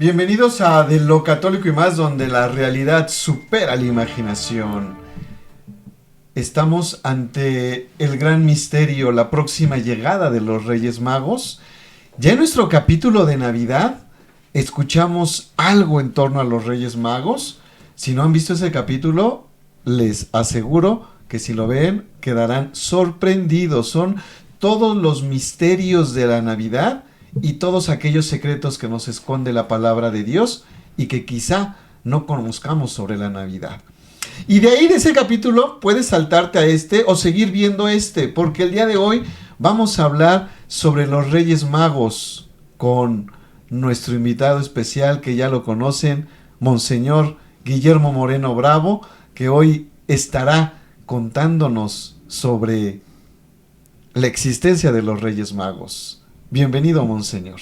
Bienvenidos a De lo Católico y Más, donde la realidad supera la imaginación. Estamos ante el gran misterio, la próxima llegada de los Reyes Magos. Ya en nuestro capítulo de Navidad escuchamos algo en torno a los Reyes Magos. Si no han visto ese capítulo, les aseguro que si lo ven quedarán sorprendidos. Son todos los misterios de la Navidad y todos aquellos secretos que nos esconde la palabra de Dios y que quizá no conozcamos sobre la Navidad. Y de ahí, de ese capítulo, puedes saltarte a este o seguir viendo este, porque el día de hoy vamos a hablar sobre los Reyes Magos con nuestro invitado especial, que ya lo conocen, Monseñor Guillermo Moreno Bravo, que hoy estará contándonos sobre la existencia de los Reyes Magos. Bienvenido, Monseñor.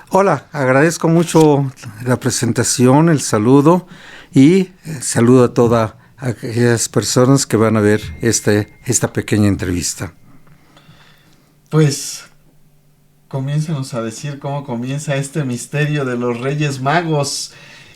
Hola, agradezco mucho la presentación, el saludo y saludo a todas aquellas personas que van a ver esta pequeña entrevista. Pues, comiénzanos a decir cómo comienza este misterio de los Reyes Magos,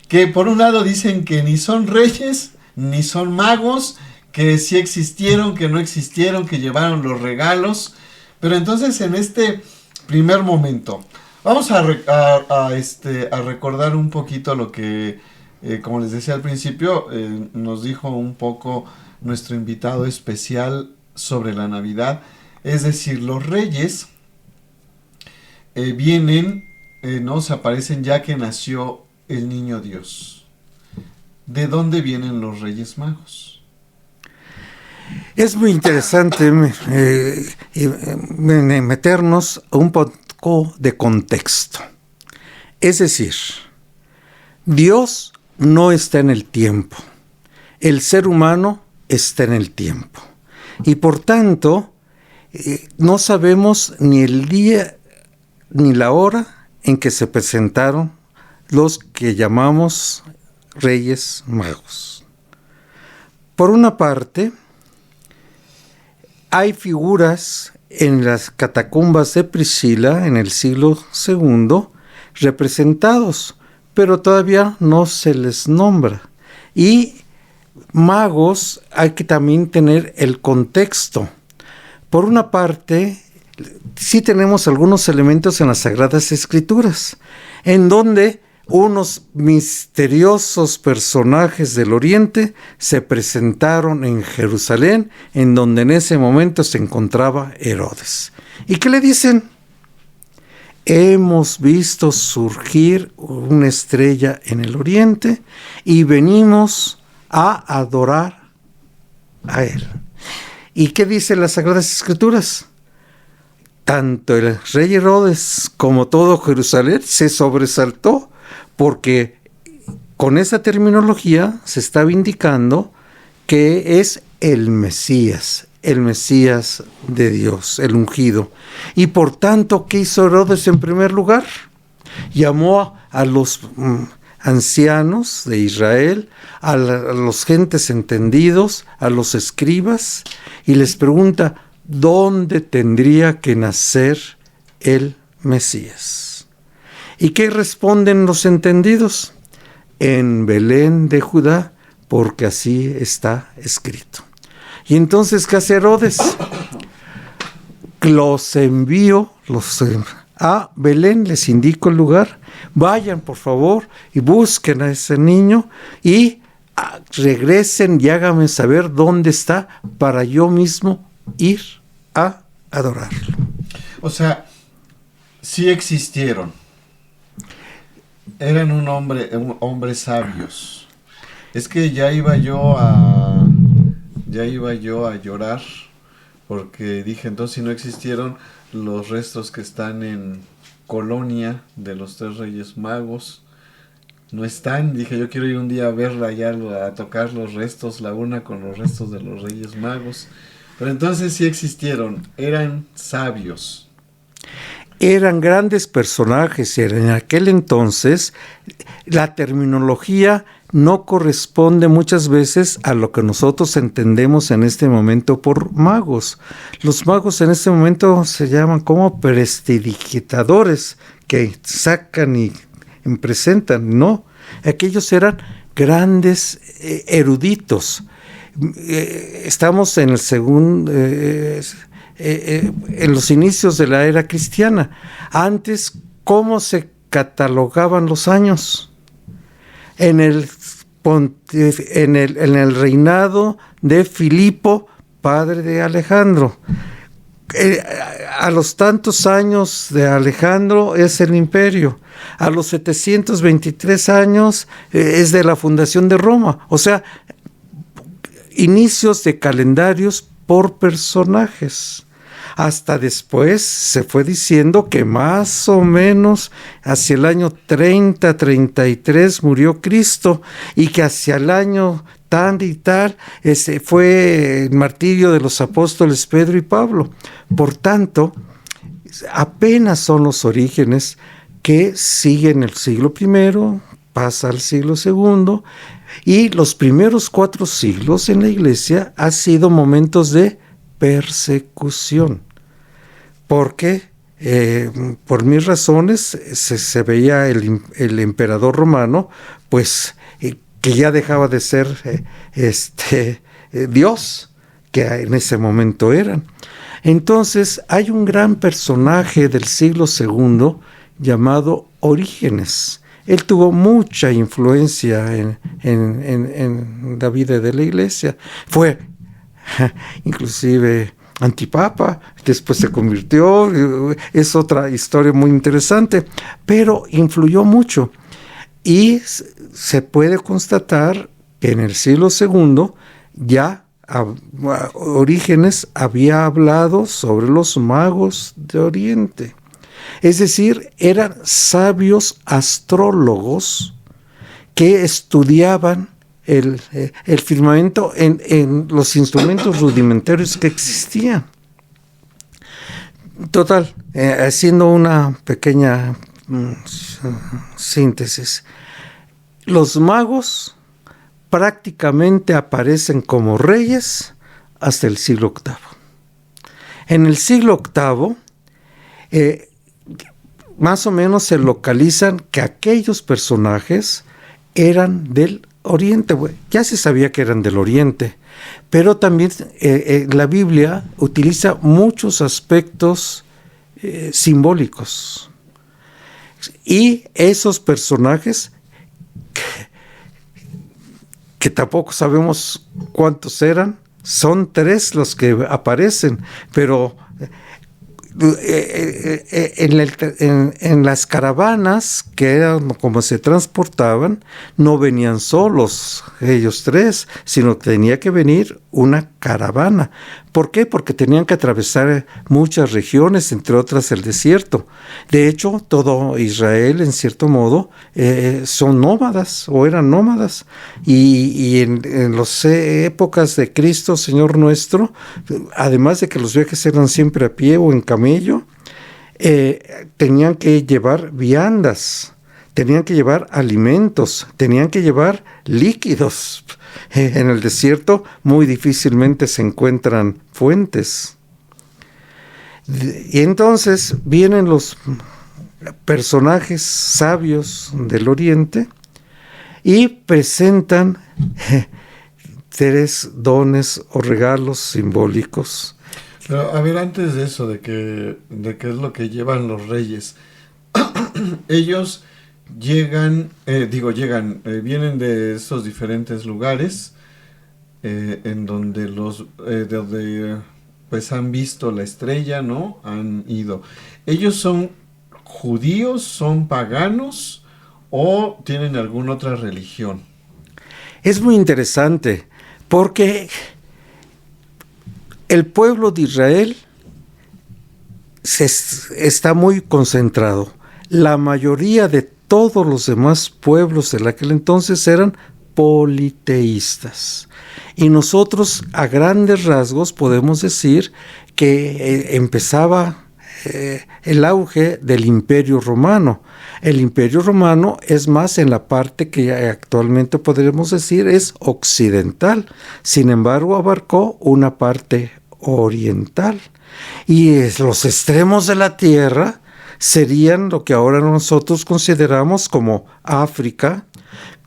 que por un lado dicen que ni son reyes, ni son magos, que sí existieron, que no existieron, que llevaron los regalos. Pero entonces, en este primer momento, vamos a recordar un poquito lo que, como les decía al principio, nos dijo un poco nuestro invitado especial sobre la Navidad. Es decir, los reyes vienen, nos aparecen ya que nació el niño Dios. ¿De dónde vienen los Reyes Magos? Es muy interesante meternos un poco de contexto. Es decir, Dios no está en el tiempo. El ser humano está en el tiempo. Y por tanto, no sabemos ni el día ni la hora en que se presentaron los que llamamos Reyes Magos. Por una parte, hay figuras en las catacumbas de Priscila en el siglo II representados, pero todavía no se les nombra. Y magos hay que también tener el contexto. Por una parte, sí tenemos algunos elementos en las Sagradas Escrituras, en donde unos misteriosos personajes del Oriente se presentaron en Jerusalén, en donde en ese momento se encontraba Herodes. ¿Y qué le dicen? Hemos visto surgir una estrella en el Oriente y venimos a adorar a él. ¿Y qué dicen las Sagradas Escrituras? Tanto el rey Herodes como todo Jerusalén se sobresaltó, porque con esa terminología se estaba indicando que es el Mesías de Dios, el ungido. Y por tanto, ¿qué hizo Herodes en primer lugar? Llamó a los ancianos de Israel, a los gentes entendidos, a los escribas, y les pregunta, ¿dónde tendría que nacer el Mesías? ¿Y qué responden los entendidos? En Belén de Judá, porque así está escrito. Y entonces, ¿qué hace Herodes? Los envío a Belén, les indico el lugar, vayan por favor y busquen a ese niño y regresen y háganme saber dónde está para yo mismo ir a adorarlo. O sea, sí existieron. Eran hombres sabios. Es que ya iba yo a llorar, porque dije, entonces si no existieron los restos que están en Colonia de los Tres Reyes Magos, no están. Dije, yo quiero ir un día a verla allá, a tocar los restos, la urna con los restos de los Reyes Magos. Pero entonces sí existieron, eran sabios. Eran grandes personajes. En aquel entonces la terminología no corresponde muchas veces a lo que nosotros entendemos en este momento por magos. Los magos en este momento se llaman como prestidigitadores, que sacan y presentan, no. Aquellos eran grandes eruditos. Estamos en el segundo, en los inicios de la era cristiana. Antes, ¿cómo se catalogaban los años? En el reinado de Filipo, padre de Alejandro. A los tantos años de Alejandro es el imperio. A los 723 años es de la fundación de Roma. O sea, inicios de calendarios por personajes. Hasta después se fue diciendo que más o menos hacia el año 30-33 murió Cristo, y que hacia el año tal y tal fue el martirio de los apóstoles Pedro y Pablo. Por tanto, apenas son los orígenes que siguen el siglo I, pasa al siglo II, y los primeros 4 siglos en la Iglesia han sido momentos de persecución, porque por mis razones se veía el emperador romano, pues que ya dejaba de ser Dios, que en ese momento eran. Entonces hay un gran personaje del siglo II llamado Orígenes. Él tuvo mucha influencia en la vida de la Iglesia. Fue inclusive antipapa, después se convirtió, es otra historia muy interesante, pero influyó mucho. Y se puede constatar que en el siglo II ya Orígenes había hablado sobre los magos de Oriente. Es decir, eran sabios astrólogos que estudiaban el firmamento en los instrumentos rudimentarios que existían. Total, haciendo una pequeña síntesis, los magos prácticamente aparecen como reyes hasta el siglo VIII. En el siglo VIII, más o menos se localizan que aquellos personajes eran del Oriente. Ya se sabía que eran del Oriente, pero también la Biblia utiliza muchos aspectos simbólicos. Y esos personajes, que tampoco sabemos cuántos eran, son 3 los que aparecen, pero en las caravanas, que eran como se transportaban, no venían solos ellos 3, sino que tenía que venir una caravana. ¿Por qué? Porque tenían que atravesar muchas regiones, entre otras el desierto. De hecho, todo Israel, en cierto modo, son nómadas o eran nómadas. Y en las épocas de Cristo, Señor nuestro, además de que los viajes eran siempre a pie o en camello, tenían que llevar viandas, tenían que llevar alimentos, tenían que llevar líquidos. En el desierto muy difícilmente se encuentran fuentes. Y entonces vienen los personajes sabios del Oriente y presentan 3 dones o regalos simbólicos. Pero a ver, antes de eso, de qué es lo que llevan los reyes, ellos vienen de esos diferentes lugares en donde pues han visto la estrella, ¿no? Han ido. ¿Ellos son judíos, son paganos o tienen alguna otra religión? Es muy interesante porque el pueblo de Israel está muy concentrado. La mayoría de todos los demás pueblos de aquel entonces eran politeístas. Y nosotros, a grandes rasgos, podemos decir que empezaba el auge del Imperio Romano. El Imperio Romano es más en la parte que actualmente podríamos decir es occidental. Sin embargo, abarcó una parte oriental. Y los extremos de la tierra serían lo que ahora nosotros consideramos como África,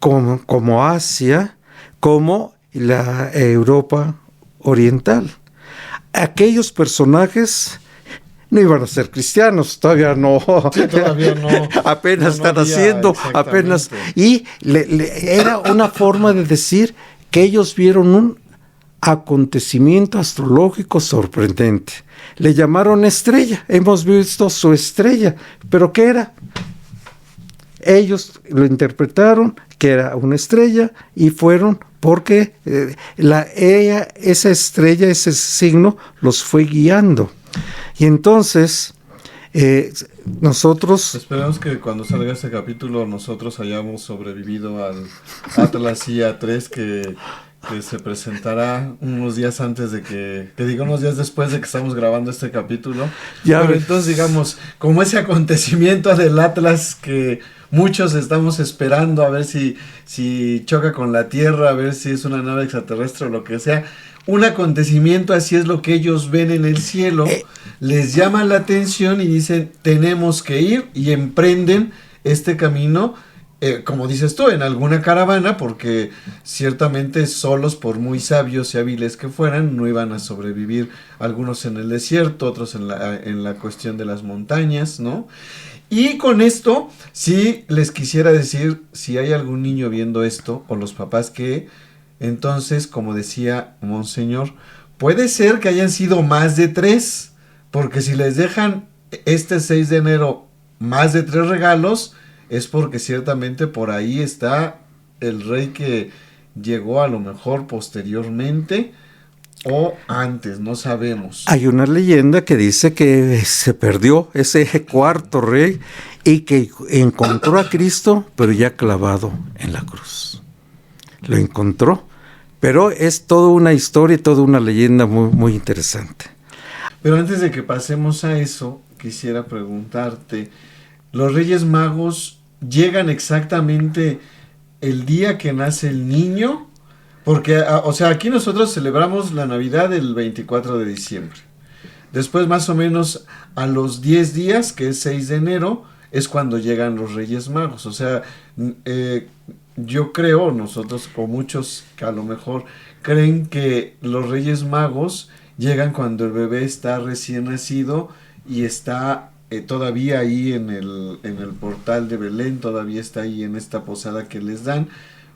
como Asia, como la Europa oriental. Aquellos personajes no iban a ser cristianos, todavía no. Sí, todavía no. Apenas no están había, haciendo, apenas. Y era una forma de decir que ellos vieron un acontecimiento astrológico sorprendente. Le llamaron estrella, hemos visto su estrella, pero ¿qué era? Ellos lo interpretaron que era una estrella y fueron porque esa estrella, ese signo, los fue guiando. Y entonces, nosotros... Esperemos que cuando salga este capítulo nosotros hayamos sobrevivido al Atlas IA3 que se presentará unos días antes de que digo unos días después de que estamos grabando este capítulo. Pero entonces, digamos, como ese acontecimiento del Atlas que muchos estamos esperando a ver si choca con la Tierra, a ver si es una nave extraterrestre o lo que sea. Un acontecimiento así es lo que ellos ven en el cielo, les llama la atención y dicen, tenemos que ir, y emprenden este camino, como dices tú, en alguna caravana, porque ciertamente solos, por muy sabios y hábiles que fueran, no iban a sobrevivir, algunos en el desierto, otros en la cuestión de las montañas, ¿no? Y con esto, sí les quisiera decir, si hay algún niño viendo esto, o los papás que... Entonces, como decía Monseñor, puede ser que hayan sido más de 3, porque si les dejan este 6 de enero más de 3 regalos, es porque ciertamente por ahí está el rey que llegó a lo mejor posteriormente o antes, no sabemos. Hay una leyenda que dice que se perdió ese cuarto rey y que encontró a Cristo, pero ya clavado en la cruz. Lo encontró, pero es toda una historia y toda una leyenda muy, muy interesante. Pero antes de que pasemos a eso, quisiera preguntarte, ¿los Reyes Magos llegan exactamente el día que nace el niño? Porque, o sea, aquí nosotros celebramos la Navidad el 24 de diciembre. Después, más o menos, a los 10 días, que es 6 de enero, es cuando llegan los Reyes Magos. O sea, yo creo, nosotros o muchos que a lo mejor creen que los Reyes Magos llegan cuando el bebé está recién nacido y está todavía ahí en el portal de Belén, todavía está ahí en esta posada que les dan,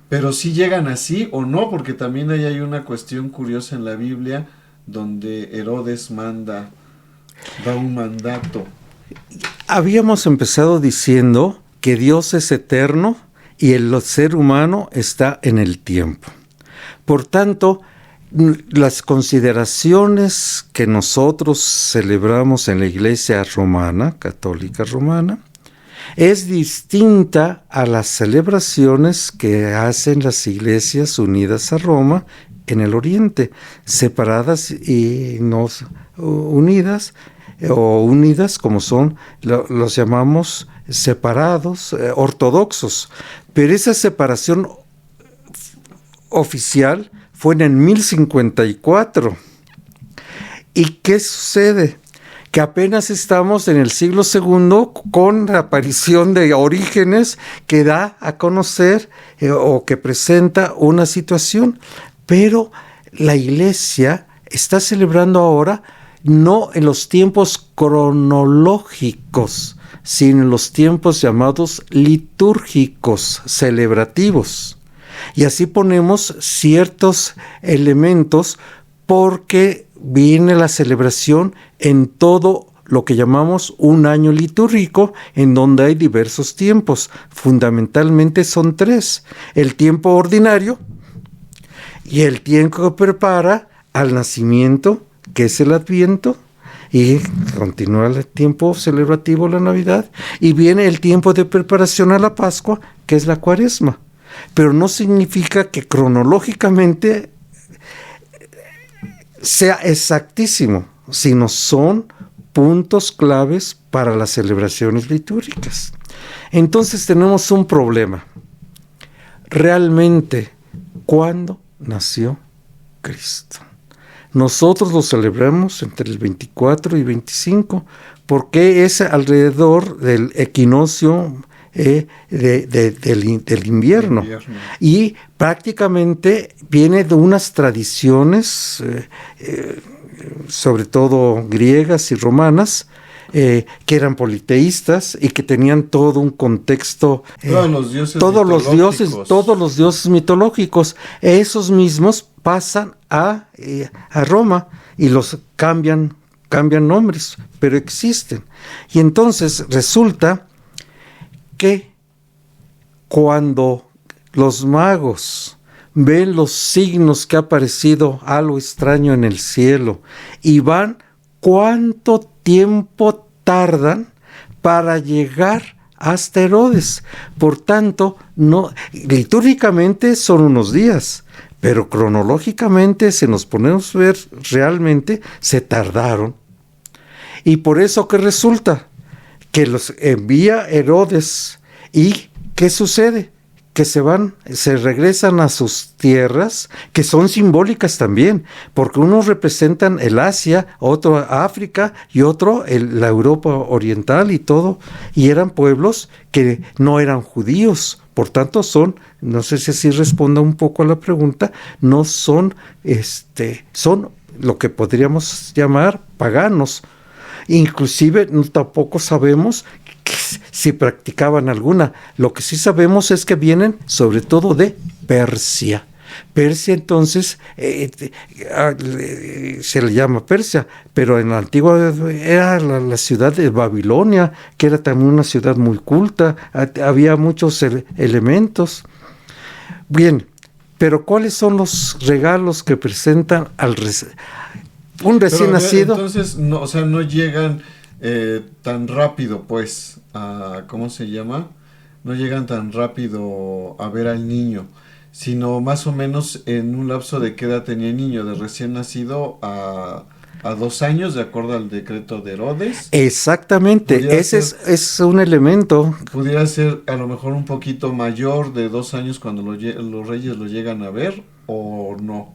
pero si llegan así o no, porque también hay una cuestión curiosa en la Biblia donde Herodes da un mandato. Habíamos empezado diciendo que Dios es eterno y el ser humano está en el tiempo. Por tanto, las consideraciones que nosotros celebramos en la Iglesia romana, católica romana, es distinta a las celebraciones que hacen las iglesias unidas a Roma en el Oriente, separadas y no unidas, o unidas como son, los llamamos separados, ortodoxos. Pero esa separación oficial fue en el 1054. ¿Y qué sucede? Que apenas estamos en el siglo II con la aparición de Orígenes que da a conocer o que presenta una situación. Pero la Iglesia está celebrando ahora no en los tiempos cronológicos, sino en los tiempos llamados litúrgicos, celebrativos. Y así ponemos ciertos elementos porque viene la celebración en todo lo que llamamos un año litúrgico, en donde hay diversos tiempos. Fundamentalmente son 3. El tiempo ordinario y el tiempo que prepara al nacimiento, que es el Adviento, y continúa el tiempo celebrativo, la Navidad, y viene el tiempo de preparación a la Pascua, que es la Cuaresma. Pero no significa que cronológicamente sea exactísimo, sino son puntos claves para las celebraciones litúrgicas. Entonces tenemos un problema. Realmente, ¿cuándo nació Cristo? nosotros lo celebramos entre el 24 y 25, porque es alrededor del equinoccio del invierno. Y prácticamente viene de unas tradiciones, sobre todo griegas y romanas, que eran politeístas y que tenían todo un contexto, todos los dioses mitológicos, esos mismos pasan a Roma y los cambian nombres, pero existen. Y entonces resulta que cuando los magos ven los signos que ha aparecido algo extraño en el cielo y van, ¿cuánto tiempo tardan para llegar hasta Herodes? Por tanto, no, litúrgicamente son unos días, pero cronológicamente, si nos ponemos a ver, realmente se tardaron. Y por eso que resulta que los envía Herodes, y ¿qué sucede? Que se regresan a sus tierras, que son simbólicas también, porque unos representan el Asia, otro África y otro la Europa oriental y todo, y eran pueblos que no eran judíos, por tanto no sé si así responda un poco a la pregunta, no son, son lo que podríamos llamar paganos. Inclusive tampoco sabemos si practicaban alguna. Lo que sí sabemos es que vienen sobre todo de Persia. Persia entonces se le llama Persia, pero en la antigua era la ciudad de Babilonia, que era también una ciudad muy culta, había muchos elementos. Bien, pero ¿cuáles son los regalos que presentan un recién nacido? Entonces, no llegan tan rápido, pues, ¿cómo se llama? No llegan tan rápido a ver al niño, sino más o menos en un lapso de qué edad tenía el niño, de recién nacido a 2 años, de acuerdo al decreto de Herodes. Exactamente, ese es un elemento. Pudiera ser a lo mejor un poquito mayor de 2 años cuando los reyes lo llegan a ver, o no.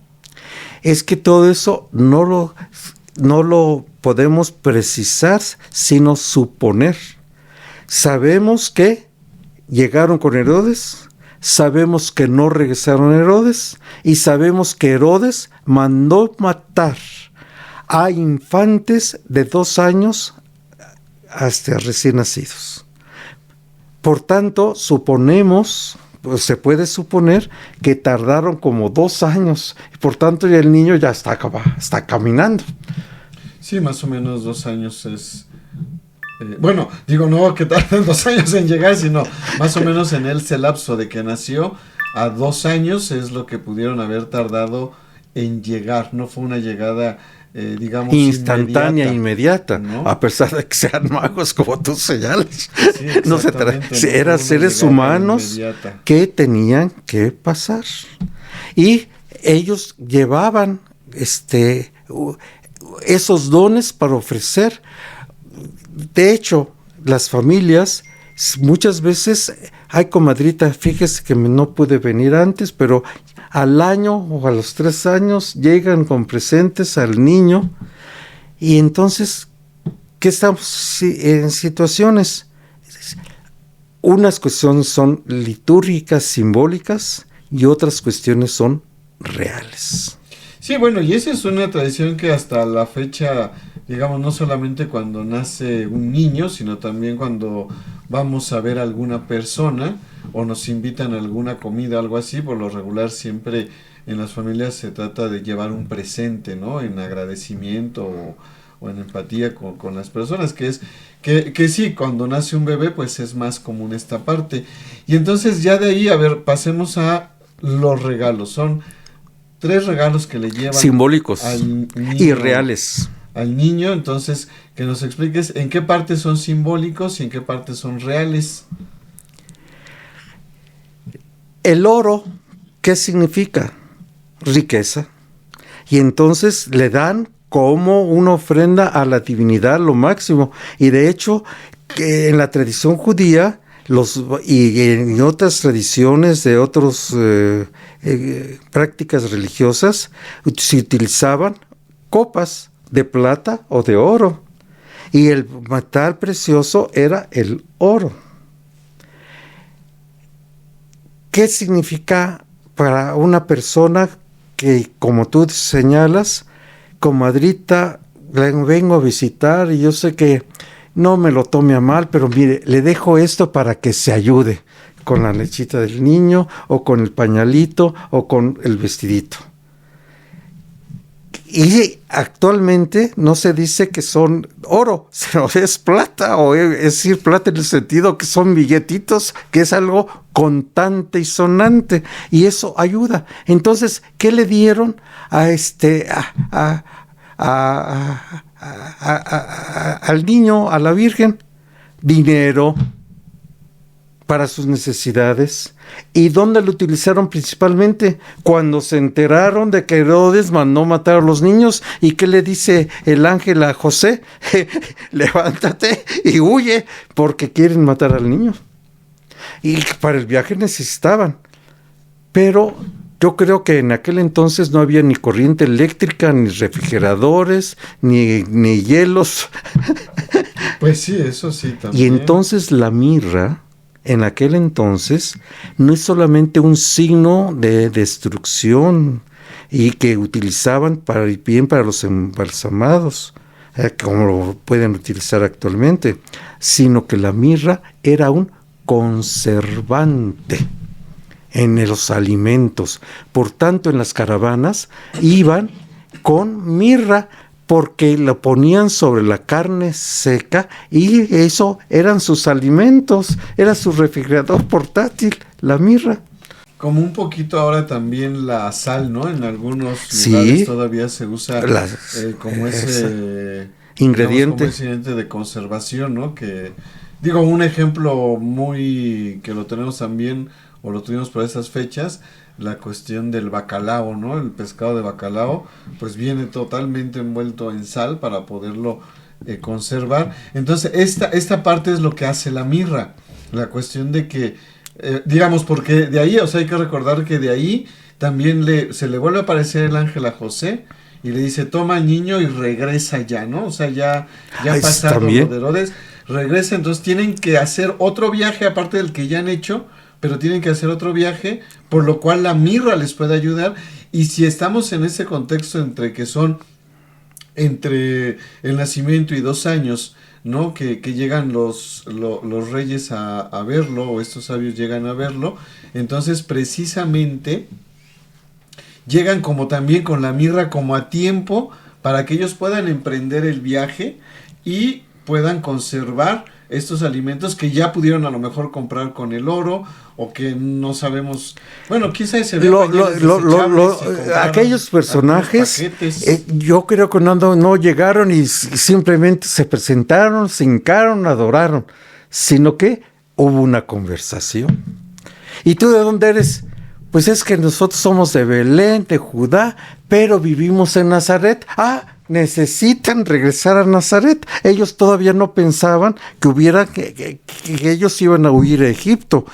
Es que todo eso no lo podemos precisar, sino suponer. Sabemos que llegaron con Herodes, sabemos que no regresaron a Herodes, y sabemos que Herodes mandó matar a infantes de 2 años hasta recién nacidos. Por tanto, se puede suponer que tardaron como 2 años, y por tanto ya el niño ya está caminando. Sí, más o menos 2 años es... no que tarden 2 años en llegar, sino más o menos en ese lapso de que nació a 2 años es lo que pudieron haber tardado en llegar. No fue una llegada, digamos, instantánea, inmediata, ¿no? A pesar de que sean magos, como tú señalas. Sí, no eran seres humanos inmediata, que tenían que pasar. Y ellos llevaban esos dones para ofrecer. De hecho, las familias muchas veces, ay comadrita, fíjese que no pude venir antes, pero al año o a los 3 años llegan con presentes al niño, y entonces, ¿qué estamos en situaciones? Unas cuestiones son litúrgicas, simbólicas, y otras cuestiones son reales. Sí, bueno, y esa es una tradición que hasta la fecha, digamos, no solamente cuando nace un niño, sino también cuando vamos a ver a alguna persona o nos invitan a alguna comida, algo así, por lo regular siempre en las familias se trata de llevar un presente, ¿no? En agradecimiento o en empatía con las personas, que sí, cuando nace un bebé, pues es más común esta parte. Y entonces ya de ahí, pasemos a los regalos. Son 3 regalos que le llevan simbólicos al niño, y reales al niño. Entonces, que nos expliques en qué parte son simbólicos y en qué parte son reales. El oro, ¿qué significa? Riqueza. Y entonces le dan como una ofrenda a la divinidad lo máximo. Y de hecho, que en la tradición judía y en otras tradiciones de otras prácticas religiosas se utilizaban copas de plata o de oro. Y el metal precioso era el oro. ¿Qué significa para una persona que, como tú señalas, comadrita, vengo a visitar y yo sé que no me lo tome a mal, pero mire, le dejo esto para que se ayude con la lechita del niño o con el pañalito o con el vestidito? Y actualmente no se dice que son oro, sino es plata, o es decir, plata en el sentido que son billetitos, que es algo contante y sonante, y eso ayuda. Entonces, ¿qué le dieron al niño, a la Virgen? Dinero para sus necesidades. ¿Y dónde lo utilizaron principalmente? Cuando se enteraron de que Herodes mandó matar a los niños. ¿Y qué le dice el ángel a José? Levántate y huye, porque quieren matar al niño. Y para el viaje necesitaban. Pero yo creo que en aquel entonces no había ni corriente eléctrica, ni refrigeradores, ni hielos. Pues sí, eso sí también. Y entonces la mirra, en aquel entonces, no es solamente un signo de destrucción y que utilizaban para el bien para los embalsamados, como lo pueden utilizar actualmente, sino que la mirra era un conservante en los alimentos. Por tanto, en las caravanas iban con mirra, porque lo ponían sobre la carne seca y eso eran sus alimentos, era su refrigerador portátil, la mirra. Como un poquito ahora también la sal, ¿no? En algunos Sí, lugares todavía se usa como ese ingrediente. Como ese ingrediente de conservación, ¿no? Que, digo, un ejemplo muy que lo tenemos también, o lo tuvimos por esas fechas, la cuestión del bacalao, ¿no? El pescado de bacalao, pues viene totalmente envuelto en sal para poderlo conservar. Entonces, esta parte es lo que hace la mirra, la cuestión de que, digamos, porque de ahí, o sea, hay que recordar que de ahí también se le vuelve a aparecer el ángel a José y le dice, toma al niño y regresa ya, ¿no? O sea, ya pasado lo de Herodes, regresa, entonces tienen que hacer otro viaje aparte del que ya han hecho, pero tienen que hacer otro viaje, por lo cual la mirra les puede ayudar. Y si estamos en ese contexto entre que son entre el nacimiento y 2 años, ¿no? Que llegan los reyes a verlo, o estos sabios llegan a verlo, entonces precisamente llegan como también con la mirra como a tiempo para que ellos puedan emprender el viaje y puedan conservar estos alimentos que ya pudieron a lo mejor comprar con el oro, o que no sabemos, bueno, quizás se ve aquellos personajes yo creo que no llegaron y simplemente se presentaron, se hincaron, adoraron, sino que hubo una conversación. ¿Y tú de dónde eres? Pues es que nosotros somos de Belén, de Judá, pero vivimos en Nazaret. Necesitan regresar a Nazaret. Ellos todavía no pensaban que ellos iban a huir a Egipto.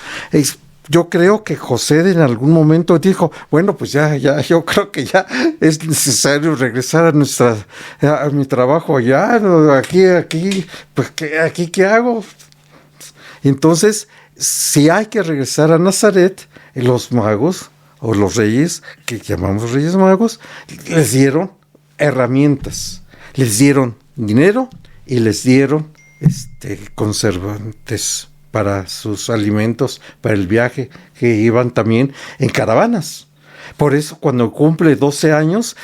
Yo creo que José en algún momento dijo, bueno, pues ya, yo creo que ya es necesario regresar a mi trabajo allá, aquí, pues aquí ¿qué hago? Entonces, si hay que regresar a Nazaret, los magos o los reyes, que llamamos reyes magos, les dieron herramientas, les dieron dinero y les dieron conservantes para sus alimentos, para el viaje, que iban también en caravanas. Por eso cuando cumple 12 años,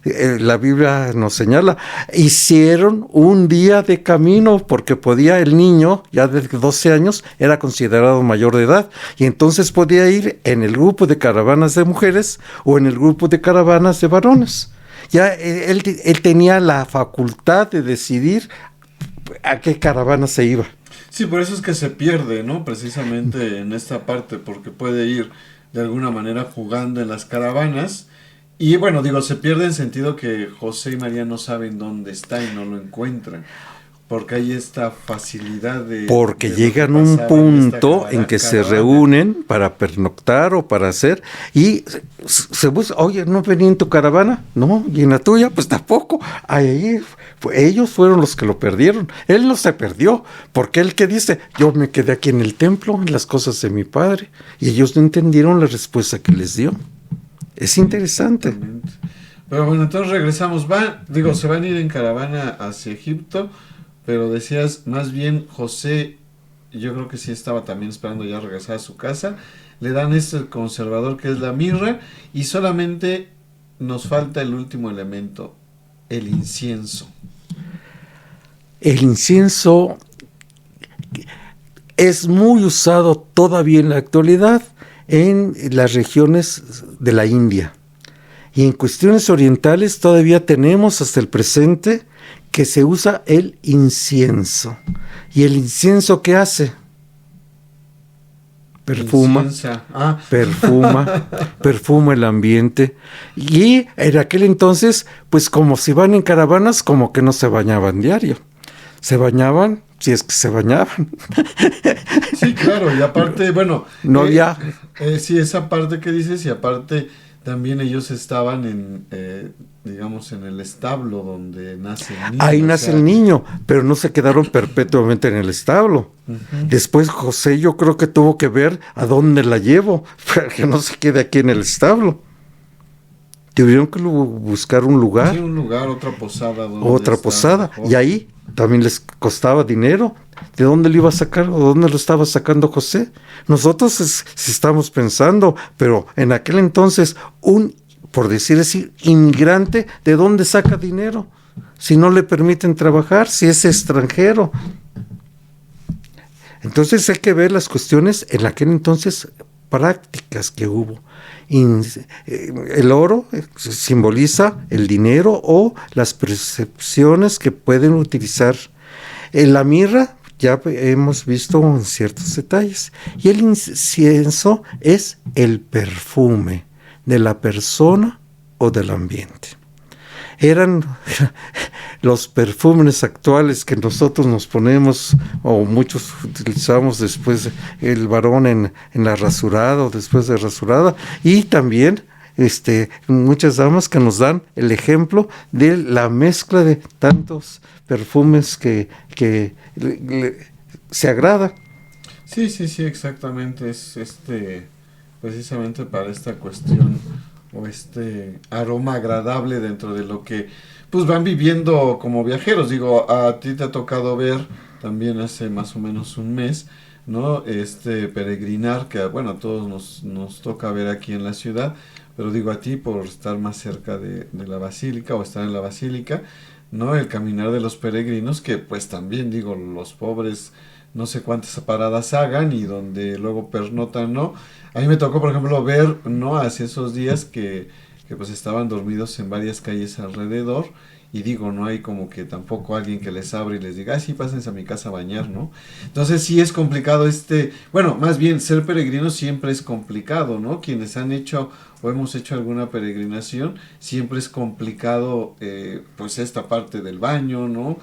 la Biblia nos señala, hicieron un día de camino, porque podía el niño, ya de 12 años, era considerado mayor de edad, y entonces podía ir en el grupo de caravanas de mujeres o en el grupo de caravanas de varones. Ya él tenía la facultad de decidir a qué caravana se iba. Sí, por eso es que se pierde, ¿no? Precisamente en esta parte, porque puede ir de alguna manera jugando en las caravanas. Y bueno, digo, se pierde en sentido que José y María no saben dónde está y no lo encuentran. Porque hay esta facilidad de... Porque de llegan lo que un pasaba punto en que se caravana. reúnen para pernoctar o para hacer, y se busca, oye, ¿no venía en tu caravana? No, y en la tuya, pues tampoco. Ahí, ellos fueron los que lo perdieron. Él no se perdió, porque él que dice, yo me quedé aquí en el templo, en las cosas de mi padre, y ellos no entendieron la respuesta que les dio. Es interesante. Exactamente. Pero bueno, entonces regresamos. Se van a ir en caravana hacia Egipto, pero decías, más bien José, yo creo que sí estaba también esperando ya regresar a su casa. Le dan este conservador que es la mirra, y solamente nos falta el último elemento, el incienso. El incienso es muy usado todavía en la actualidad en las regiones de la India. Y en cuestiones orientales todavía tenemos hasta el presente que se usa el incienso. ¿Y el incienso qué hace? Perfuma, perfuma el ambiente. Y en aquel entonces, pues como si van en caravanas, como que no se bañaban diario. Se bañaban, si es que se bañaban. Sí, claro, y aparte, bueno... No había... sí, esa parte que dices, y aparte también ellos estaban digamos, en el establo donde nace el niño. Ahí nace el niño, pero no se quedaron perpetuamente en el establo. Uh-huh. Después José yo creo que tuvo que ver a dónde la llevo, para que no se quede aquí en el establo. Tuvieron que buscar un lugar. Sí, un lugar, otra posada. Otra posada, mejor. Y ahí también les costaba dinero. ¿De dónde lo iba a sacar o dónde lo estaba sacando José? Nosotros estamos pensando, pero en aquel entonces por decir así, inmigrante, ¿de dónde saca dinero? Si no le permiten trabajar, si es extranjero. Entonces hay que ver las cuestiones en aquel entonces prácticas que hubo. El oro simboliza el dinero o las percepciones que pueden utilizar. En la mirra ya hemos visto en ciertos detalles. Y el incienso es el perfume de la persona o del ambiente. Eran los perfumes actuales que nosotros nos ponemos, o muchos utilizamos después el varón en la rasurada o después de rasurada, y también muchas damas que nos dan el ejemplo de la mezcla de tantos perfumes que se agrada. Sí, exactamente, es precisamente para esta cuestión o aroma agradable dentro de lo que pues van viviendo como viajeros. Digo, a ti te ha tocado ver también hace más o menos un mes, ¿no? Peregrinar, que bueno, a todos nos toca ver aquí en la ciudad, pero digo a ti por estar más cerca de la basílica o estar en la basílica, ¿no? El caminar de los peregrinos, que pues también digo, los pobres no sé cuántas paradas hagan y donde luego pernotan, ¿no? A mí me tocó, por ejemplo, ver, ¿no? Hace esos días que pues estaban dormidos en varias calles alrededor, y digo, no hay como que tampoco alguien que les abre y les diga, sí, pásense a mi casa a bañar, ¿no? Entonces sí es complicado bueno, más bien ser peregrino siempre es complicado, ¿no? Quienes han hecho o hemos hecho alguna peregrinación, siempre es complicado pues esta parte del baño, ¿no?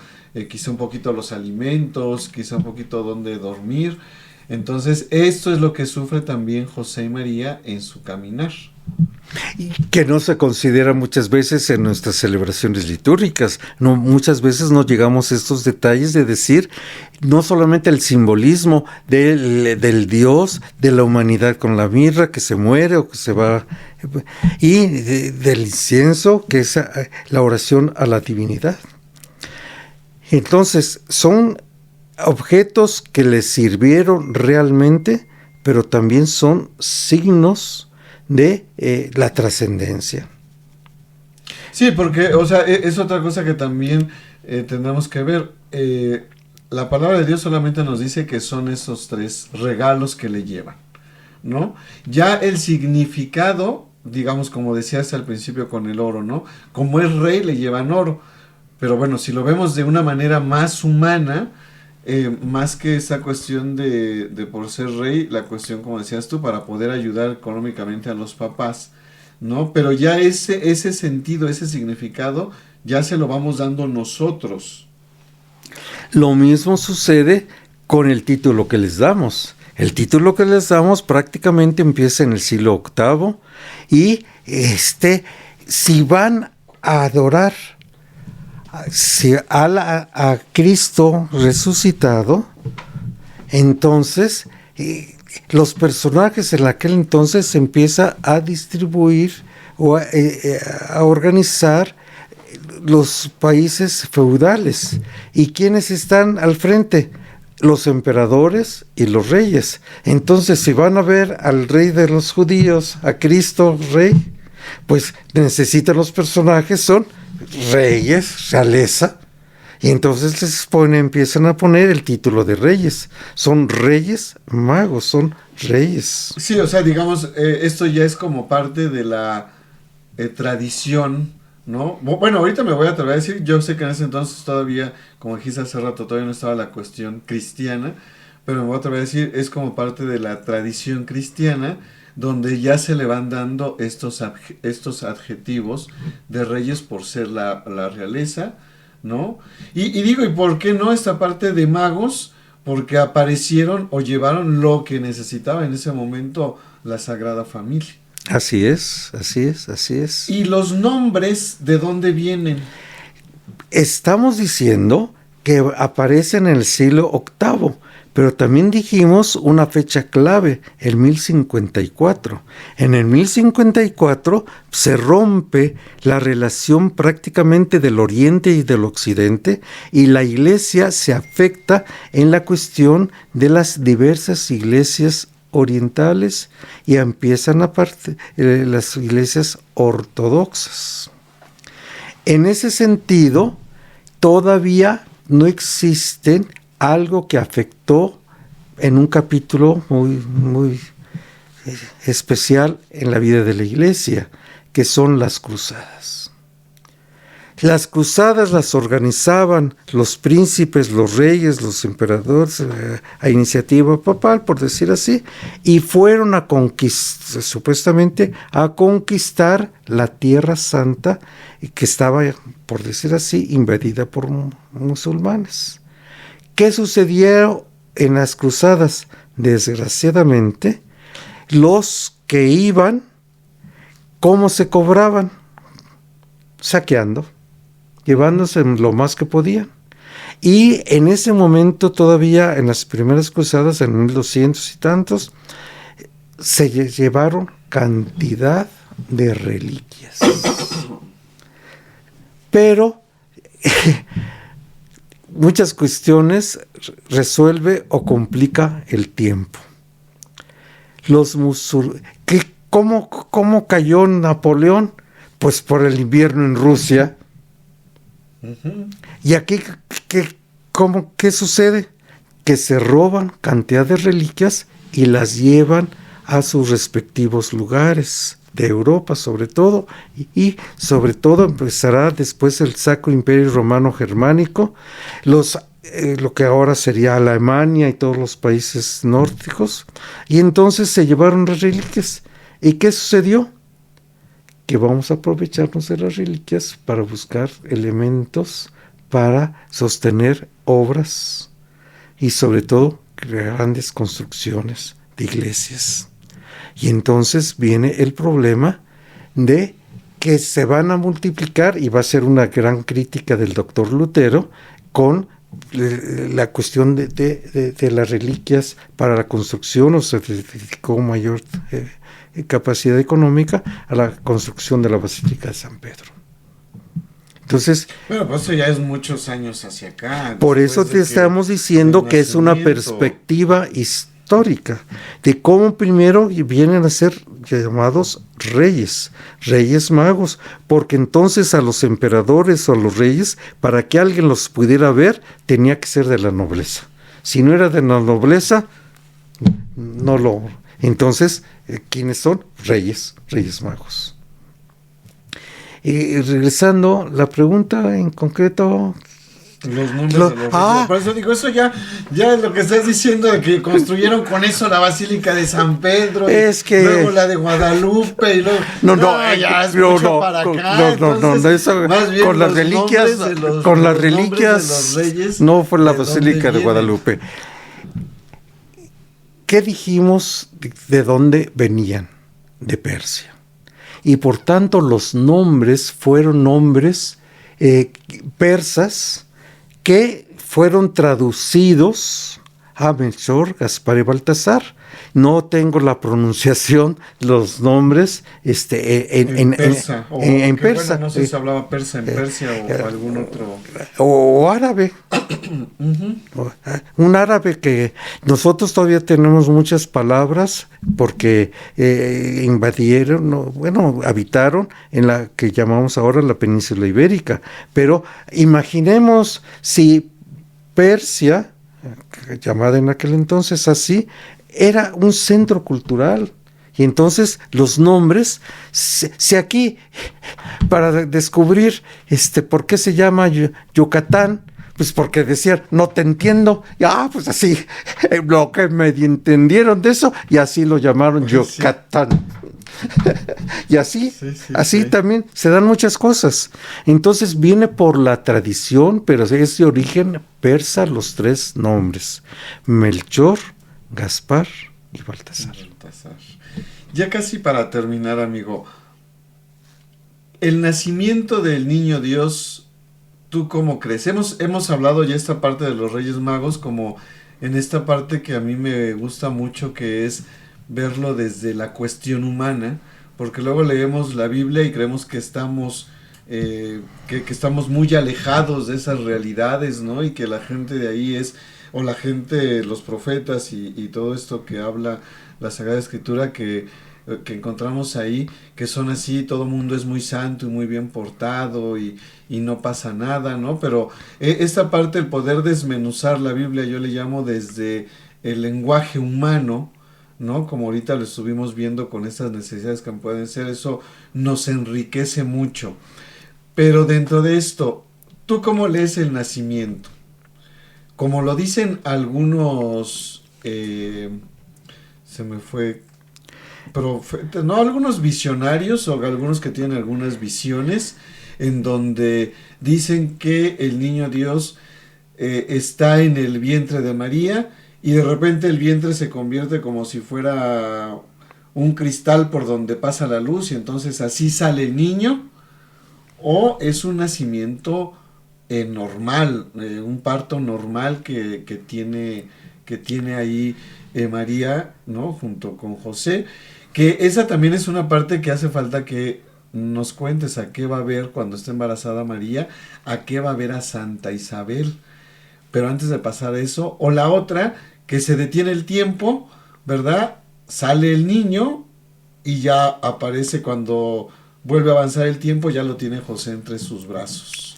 Quizá un poquito los alimentos, quizá un poquito dónde dormir. Entonces esto es lo que sufre también José y María en su caminar. Y que no se considera muchas veces en nuestras celebraciones litúrgicas. No, muchas veces no llegamos a estos detalles de decir no solamente el simbolismo del Dios, de la humanidad con la mirra que se muere o que se va, y del incienso, que es la oración a la divinidad. Entonces son objetos que les sirvieron realmente, pero también son signos de la trascendencia. Sí, porque, o sea, es otra cosa que también tendremos que ver. La palabra de Dios solamente nos dice que son esos 3 regalos que le llevan, ¿no? Ya el significado, digamos, como decías al principio con el oro, ¿no? Como es rey, le llevan oro. Pero bueno, si lo vemos de una manera más humana, más que esa cuestión de por ser rey, la cuestión, como decías tú, para poder ayudar económicamente a los papás, ¿no? Pero ya ese sentido, ese significado, ya se lo vamos dando nosotros. Lo mismo sucede con el título que les damos. El título que les damos prácticamente empieza en el siglo VIII y si van a adorar a Cristo resucitado, entonces los personajes en aquel entonces se empieza a distribuir o a organizar los países feudales. ¿Y quiénes están al frente? Los emperadores y los reyes. Entonces, si van a ver al rey de los judíos, a Cristo Rey, pues necesitan los personajes, son reyes, realeza, y entonces empiezan a poner el título de reyes. Son reyes magos, son reyes. Sí, o sea, digamos, esto ya es como parte de la tradición, ¿no? Bueno, ahorita me voy a atrever a decir, yo sé que en ese entonces todavía, como dijiste hace rato, todavía no estaba la cuestión cristiana, pero me voy a atrever a decir, es como parte de la tradición cristiana, donde ya se le van dando estos adjetivos de reyes por ser la realeza, ¿no? Y digo, ¿y por qué no esta parte de magos? Porque aparecieron o llevaron lo que necesitaba en ese momento la Sagrada Familia. Así es, así es, así es. ¿Y los nombres de dónde vienen? Estamos diciendo que aparecen en el siglo VIII, pero también dijimos una fecha clave, el 1054. En el 1054 se rompe la relación prácticamente del Oriente y del Occidente, y la Iglesia se afecta en la cuestión de las diversas iglesias orientales y empiezan aparte las iglesias ortodoxas. En ese sentido, todavía no existen algo que afectó en un capítulo muy especial en la vida de la Iglesia, que son las cruzadas. Las cruzadas las organizaban los príncipes, los reyes, los emperadores, a iniciativa papal, por decir así, y fueron a conquistar, supuestamente, a conquistar la Tierra Santa, que estaba, por decir así, invadida por musulmanes. ¿Qué sucedió en las cruzadas? Desgraciadamente, los que iban, ¿cómo se cobraban? Saqueando, llevándose lo más que podían. Y en ese momento todavía, en las primeras cruzadas, en 1200 y tantos, se llevaron cantidad de reliquias. Pero muchas cuestiones resuelve o complica el tiempo. Los ¿Cómo cayó Napoleón? Pues por el invierno en Rusia. Uh-huh. Y aquí, ¿qué sucede? Que se roban cantidad de reliquias y las llevan a sus respectivos lugares de Europa, sobre todo, y sobre todo empezará después el Sacro Imperio Romano Germánico, lo que ahora sería Alemania y todos los países nórdicos, y entonces se llevaron las reliquias. ¿Y qué sucedió? Que vamos a aprovecharnos de las reliquias para buscar elementos para sostener obras y sobre todo grandes construcciones de iglesias. Y entonces viene el problema de que se van a multiplicar, y va a ser una gran crítica del doctor Lutero con la cuestión de las reliquias para la construcción, o se dedicó mayor capacidad económica a la construcción de la Basílica de San Pedro. Entonces, bueno, pues eso ya es muchos años hacia acá. Por eso te estamos diciendo que es una perspectiva histórica de cómo primero vienen a ser llamados reyes magos, porque entonces a los emperadores o a los reyes, para que alguien los pudiera ver, tenía que ser de la nobleza. Si no era de la nobleza, no lo... Entonces, ¿quiénes son? Reyes magos. Y regresando, la pregunta en concreto... Los nombres de los reyes. Por eso digo, eso ya es lo que estás diciendo, de que construyeron con eso la Basílica de San Pedro, es que luego la de Guadalupe, y luego ya es mucho para acá. Eso, más bien con las reliquias, de los reyes, no fue la Basílica de Guadalupe. ¿Qué dijimos de dónde venían? De Persia. Y por tanto los nombres fueron nombres persas que fueron traducidos a Melchor, Gaspar y Baltasar. No tengo la pronunciación, los nombres en persa. En persa. Bueno, no sé si hablaba persa en Persia o algún otro. O árabe. Un árabe que nosotros todavía tenemos muchas palabras porque habitaron en la que llamamos ahora la península ibérica. Pero imaginemos si Persia, llamada en aquel entonces así, era un centro cultural. Y entonces los nombres, si aquí, para descubrir por qué se llama Yucatán, pues porque decían, no te entiendo, pues así, lo que me entendieron de eso, y así lo llamaron Yucatán. Y así también se dan muchas cosas. Entonces viene por la tradición, pero es de origen persa los tres nombres: Melchor, Gaspar y Baltasar. Ya casi para terminar, amigo, el nacimiento del niño Dios, ¿tú cómo crees? Hemos hablado ya esta parte de los Reyes Magos, como en esta parte que a mí me gusta mucho, que es verlo desde la cuestión humana, porque luego leemos la Biblia y creemos que estamos muy alejados de esas realidades, ¿no? Y que la gente de ahí o la gente, los profetas y todo esto que habla la Sagrada Escritura, que encontramos ahí, que son así, todo mundo es muy santo y muy bien portado y no pasa nada, ¿no? Pero esta parte, el poder desmenuzar la Biblia, yo le llamo desde el lenguaje humano, ¿no? Como ahorita lo estuvimos viendo con estas necesidades que pueden ser, eso nos enriquece mucho. Pero dentro de esto, ¿tú cómo lees el nacimiento? Como lo dicen algunos, algunos visionarios o algunos que tienen algunas visiones, en donde dicen que el niño Dios está en el vientre de María, y de repente el vientre se convierte como si fuera un cristal por donde pasa la luz, y entonces así sale el niño, o es un nacimiento normal, un parto normal que tiene ahí María, ¿no? Junto con José, que esa también es una parte que hace falta que nos cuentes a qué va a ver cuando esté embarazada María, a qué va a ver a Santa Isabel. Pero antes de pasar eso, o la otra, que se detiene el tiempo, ¿verdad? Sale el niño y ya aparece cuando vuelve a avanzar el tiempo, ya lo tiene José entre sus brazos.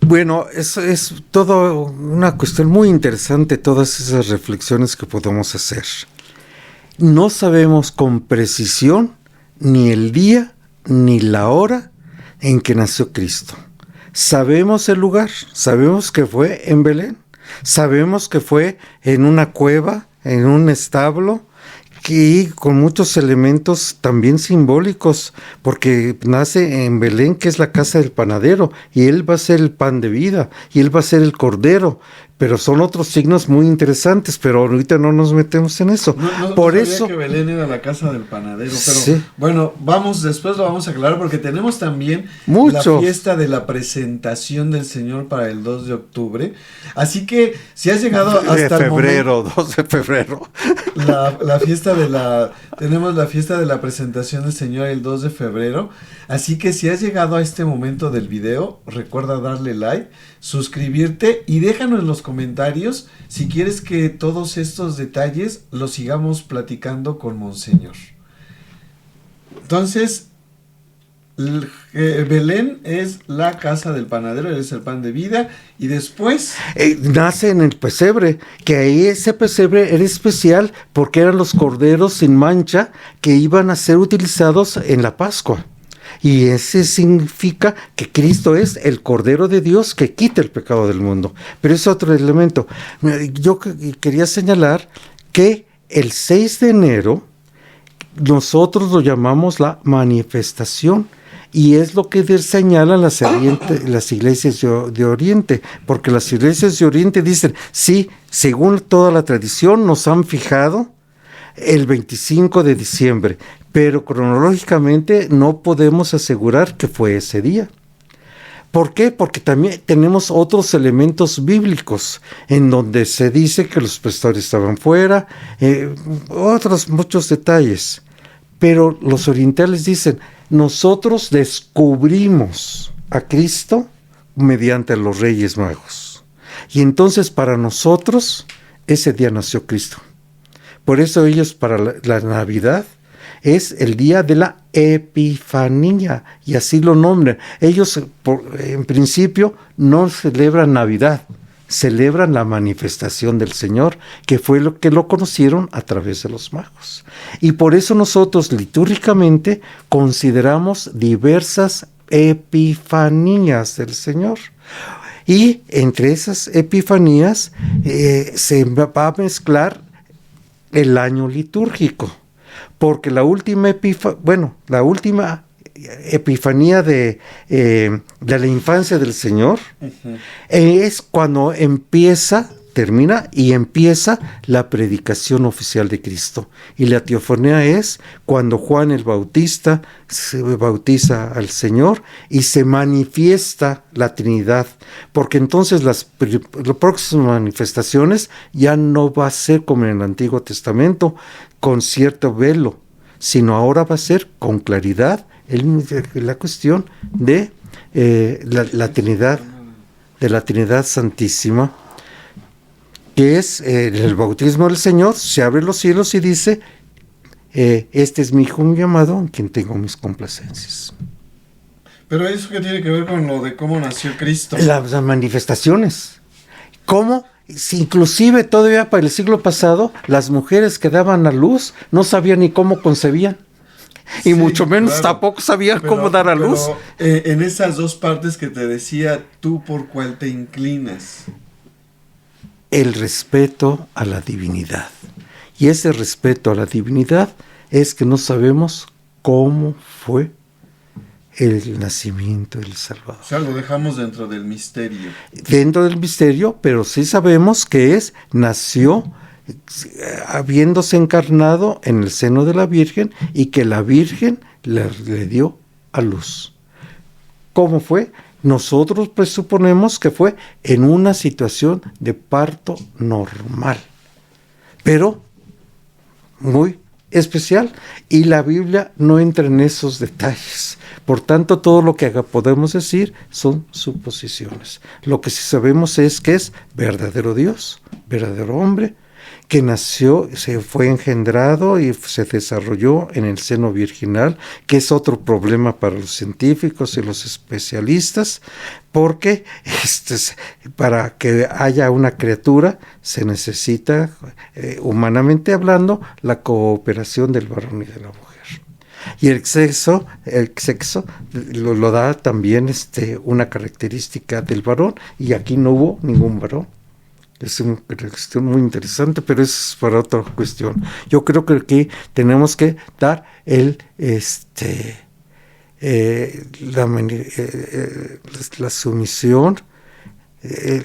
Bueno, eso es todo una cuestión muy interesante, todas esas reflexiones que podemos hacer. No sabemos con precisión ni el día ni la hora en que nació Cristo. Sabemos el lugar, sabemos que fue en Belén, sabemos que fue en una cueva, en un establo, y con muchos elementos también simbólicos, porque nace en Belén, que es la casa del panadero, y él va a ser el pan de vida, y él va a ser el cordero, pero son otros signos muy interesantes, pero ahorita no nos metemos en eso. Por eso que Belén era la casa del panadero, pero sí. Bueno, después lo vamos a aclarar, porque tenemos también la fiesta de la presentación del Señor para el 2 de octubre, así que si has llegado hasta el momento, 2 de febrero, tenemos la fiesta de la presentación del Señor el 2 de febrero, así que si has llegado a este momento del video, recuerda darle like, suscribirte y déjanos en los comentarios si quieres que todos estos detalles los sigamos platicando con Monseñor. Entonces, Belén es la casa del panadero, él es el pan de vida, y después nace en el pesebre, que ahí ese pesebre era especial porque eran los corderos sin mancha que iban a ser utilizados en la Pascua. Y ese significa que Cristo es el Cordero de Dios que quita el pecado del mundo. Pero es otro elemento. Yo quería señalar que el 6 de enero nosotros lo llamamos la manifestación. Y es lo que señalan las iglesias de Oriente, porque las iglesias de Oriente dicen, sí, según toda la tradición nos han fijado el 25 de diciembre, pero cronológicamente no podemos asegurar que fue ese día. ¿Por qué? Porque también tenemos otros elementos bíblicos en donde se dice que los pastores estaban fuera, otros muchos detalles. Pero los orientales dicen, nosotros descubrimos a Cristo mediante los Reyes Magos. Y entonces para nosotros ese día nació Cristo. Por eso ellos para la Navidad es el día de la Epifanía, y así lo nombran. Ellos en principio no celebran Navidad, celebran la manifestación del Señor, que fue lo que lo conocieron a través de los magos. Y por eso nosotros litúrgicamente consideramos diversas epifanías del Señor. Y entre esas epifanías se va a mezclar el año litúrgico, porque la última epifanía de la infancia del Señor es cuando termina la predicación oficial de Cristo. Y la teofanía es cuando Juan el Bautista se bautiza al Señor y se manifiesta la Trinidad, porque entonces las próximas manifestaciones ya no va a ser como en el Antiguo Testamento, con cierto velo, sino ahora va a ser con claridad la cuestión de la Trinidad, de la Trinidad Santísima, que es el bautismo del Señor. Se abren los cielos y dice, este es mi hijo muy amado, en quien tengo mis complacencias. Pero eso que tiene que ver con lo de cómo nació Cristo. Las manifestaciones. ¿Cómo? Si inclusive todavía para el siglo pasado, las mujeres que daban a luz no sabían ni cómo concebían. Y sí, mucho menos tampoco sabían cómo dar a luz. En esas dos partes que te decía, ¿tú por cuál te inclinas? El respeto a la divinidad. Y ese respeto a la divinidad es que no sabemos cómo fue el nacimiento del Salvador. O sea, lo dejamos dentro del misterio. Dentro del misterio, pero sí sabemos que nació habiéndose encarnado en el seno de la Virgen y que la Virgen le dio a luz. ¿Cómo fue? Nosotros presuponemos que fue en una situación de parto normal, pero muy especial, y la Biblia no entra en esos detalles. Por tanto, todo lo que podemos decir son suposiciones. Lo que sí sabemos es que es verdadero Dios, verdadero hombre, que nació, se fue engendrado y se desarrolló en el seno virginal, que es otro problema para los científicos y los especialistas, porque para que haya una criatura se necesita, humanamente hablando, la cooperación del varón y de la mujer. Y el sexo lo da también una característica del varón, y aquí no hubo ningún varón. Es una cuestión muy interesante, pero eso es para otra cuestión. Yo creo que aquí tenemos que dar la sumisión,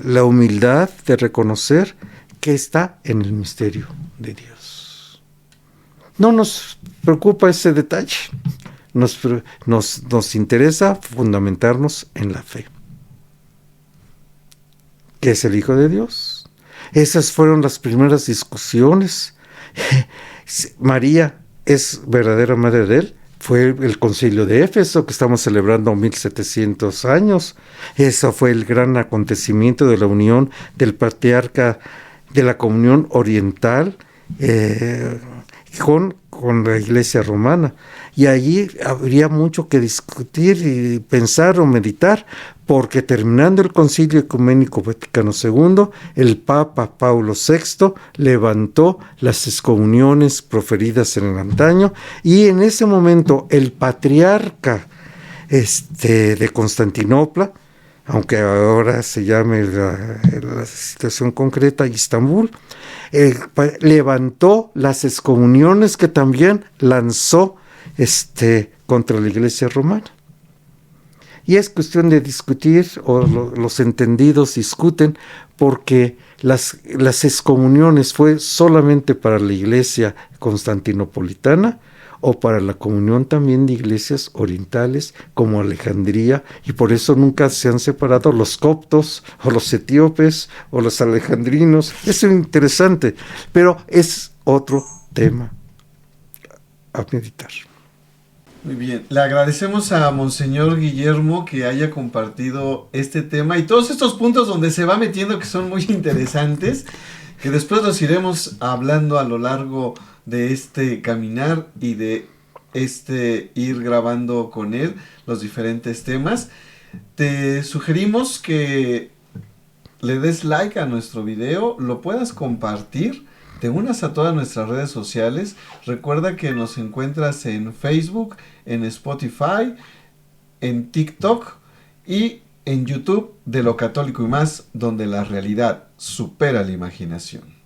la humildad de reconocer que está en el misterio de Dios. No nos preocupa ese detalle. Nos interesa fundamentarnos en la fe, que es el Hijo de Dios. Esas fueron las primeras discusiones. María es verdadera madre de él. Fue el concilio de Éfeso, que estamos celebrando 1700 años. Eso fue el gran acontecimiento de la unión del patriarca de la comunión oriental con la Iglesia romana. Y allí habría mucho que discutir y pensar o meditar, porque terminando el Concilio Ecuménico Vaticano II, el Papa Paulo VI levantó las excomuniones proferidas en el antaño, y en ese momento el patriarca de Constantinopla, aunque ahora se llame la situación concreta Istambul, levantó las excomuniones que también lanzó contra la Iglesia romana. Y es cuestión de discutir, o los entendidos discuten, porque las excomuniones fue solamente para la Iglesia constantinopolitana o para la comunión también de iglesias orientales como Alejandría, y por eso nunca se han separado los coptos o los etíopes o los alejandrinos. Es interesante, pero es otro tema a meditar. Muy bien, le agradecemos a Monseñor Guillermo que haya compartido este tema y todos estos puntos donde se va metiendo que son muy interesantes, que después los iremos hablando a lo largo de este caminar y de ir grabando con él los diferentes temas. Te sugerimos que le des like a nuestro video, lo puedas compartir, te unas a todas nuestras redes sociales. Recuerda que nos encuentras en Facebook, en Spotify, en TikTok y en YouTube de Lo Católico y Más, donde la realidad supera la imaginación.